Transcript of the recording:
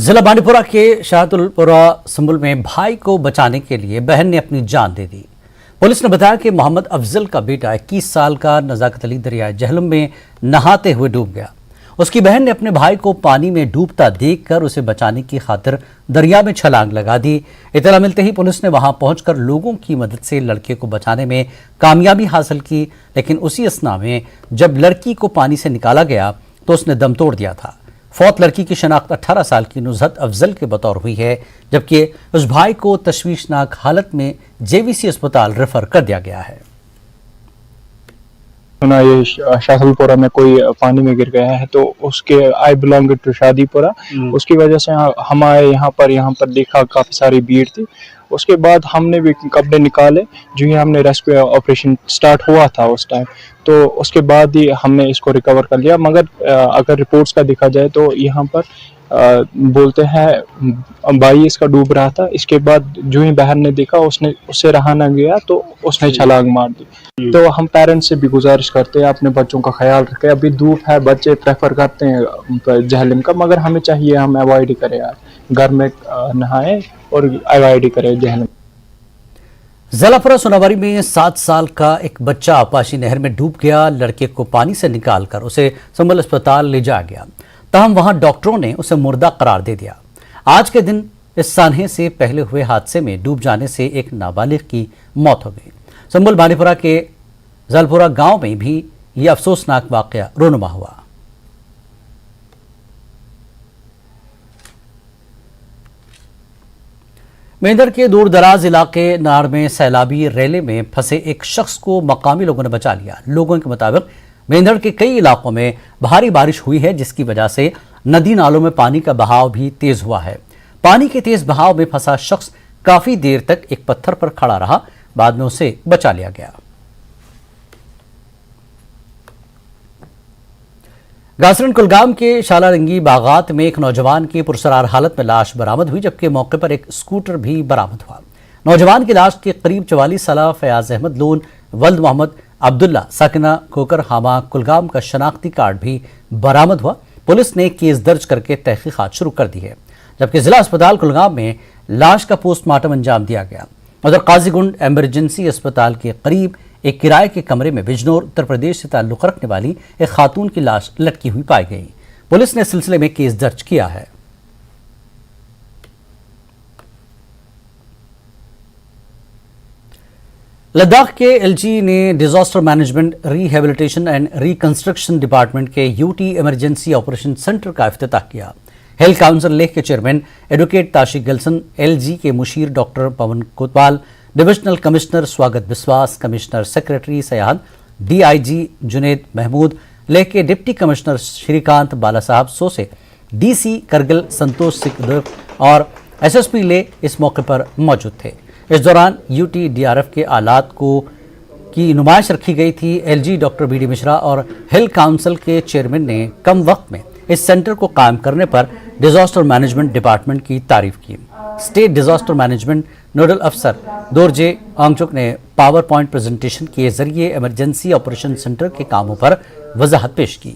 जिला बांडीपुरा के शाहतुलपुरा संबुल में भाई को बचाने के लिए बहन ने अपनी जान दे दी। पुलिस ने बताया कि मोहम्मद अफजल का बेटा 21 साल का नजाकत अली दरियाए जहलम में नहाते हुए डूब गया। उसकी बहन ने अपने भाई को पानी में डूबता देखकर उसे बचाने की खातिर दरिया में छलांग लगा दी। इत्तला मिलते ही पुलिस ने वहां पहुंचकर लोगों की मदद से लड़के को बचाने में कामयाबी हासिल की, लेकिन उसी असना में जब लड़की को पानी से निकाला गया तो उसने दम तोड़ दिया था। फौत लड़की की शनाख्त 18 साल की नुज़हत अफजल के बतौर हुई है, जबकि उस भाई को तशवीशनाक हालत में जेवीसी अस्पताल रेफर कर दिया गया है। ये शाहतुलपुरा में कोई पानी में गिर गया है तो उसके आई बिलोंग टू शादीपुरा, उसकी वजह से हम आए यहाँ पर देखा काफ़ी सारी भीड़ थी। उसके बाद हमने भी कपड़े निकाले, जो ही हमने रेस्क्यू ऑपरेशन स्टार्ट हुआ था उस टाइम, तो उसके बाद ही हमने इसको रिकवर कर लिया। मगर अगर रिपोर्ट्स का देखा जाए तो यहाँ पर बोलते हैं भाई इसका डूब रहा था। इसके बाद जो ही बहन ने देखा उससे रहा ना गया तो उसने छलांग मार दी। तो हम पेरेंट्स से भी गुजारिश करते हैं अपने बच्चों का ख्याल रखें। अभी धूप है, बच्चे प्रेफर करते हैं जहलम का, मगर हमें चाहिए हम अवॉइड ही करें यार, घर में नहाएं और अवॉइड ही करें जहलम। जलापुरा सोनावारी में 7 साल का एक बच्चा आपाशी नहर में डूब गया। लड़के को पानी से निकालकर उसे संबल अस्पताल ले जाया गया, तहम वहां डॉक्टरों ने उसे मुर्दा करार दे दिया। आज के दिन इस सान्हे से पहले हुए हादसे में डूब जाने से एक नाबालिग की मौत हो गई। संबल बांडीपुरा के जलपुरा गांव में भी यह अफसोसनाक वाकया रोनुमा हुआ। मेंढर के दूर दराज इलाके नाड़ में सैलाबी रेले में फंसे एक शख्स को मकामी लोगों ने बचा लिया। लोगों के मुताबिक मेंढर के कई इलाकों में भारी बारिश हुई है, जिसकी वजह से नदी नालों में पानी का बहाव भी तेज हुआ है। पानी के तेज बहाव में फंसा शख्स काफी देर तक एक पत्थर पर खड़ा रहा, बाद में उसे बचा लिया गया। गासरन कुलगाम के शालारंगी बागात में एक नौजवान की पुरसरार हालत में लाश बरामद हुई, जबकि मौके पर एक स्कूटर भी बरामद हुआ। नौजवान की लाश के करीब 44 साल फयाज अहमद लोन वल्द मोहम्मद अब्दुल्ला साकिना कोकर हामा कुलगाम का शनाख्ती कार्ड भी बरामद हुआ। पुलिस ने केस दर्ज करके तहकीकात शुरू कर दी है, जबकि जिला अस्पताल कुलगाम में लाश का पोस्टमार्टम अंजाम दिया गया। उधर काजीगुंड एमरजेंसी अस्पताल के करीब एक किराए के कमरे में बिजनौर उत्तर प्रदेश से ताल्लुक रखने वाली एक खातून की लाश लटकी हुई पाई गई। पुलिस ने इस सिलसिले में केस दर्ज किया है। लद्दाख के एलजी ने disaster management rehabilitation and reconstruction department के यूटी इमरजेंसी ऑपरेशन सेंटर का इफ्तिताह किया। हेल्थ काउंसिल लेह के chairman advocate Tashi Gyalson, LG के मुशीर doctor Pawan Kotwal, divisional commissioner Swagat Biswas, commissioner secretary Sayad, DIG Juned Mahmood, Leh के deputy commissioner Shrikant Bala Saheb Suse, DC Kargil Santosh Sikdev और एसएसपी लेह इस मौके पर मौजूद थे। इस दौरान यूटी डीआरएफ के आलात की नुमाइश रखी गई थी। एलजी डॉक्टर बीडी मिश्रा और हेल्थ काउंसिल के चेयरमैन ने कम वक्त में इस सेंटर को कायम करने पर डिजास्टर मैनेजमेंट डिपार्टमेंट की तारीफ की। स्टेट डिजास्टर मैनेजमेंट नोडल अफसर दोरजे आंगचुक ने पावर पॉइंट प्रेजेंटेशन के जरिए इमरजेंसी ऑपरेशन सेंटर के कामों पर वजाहत पेश की।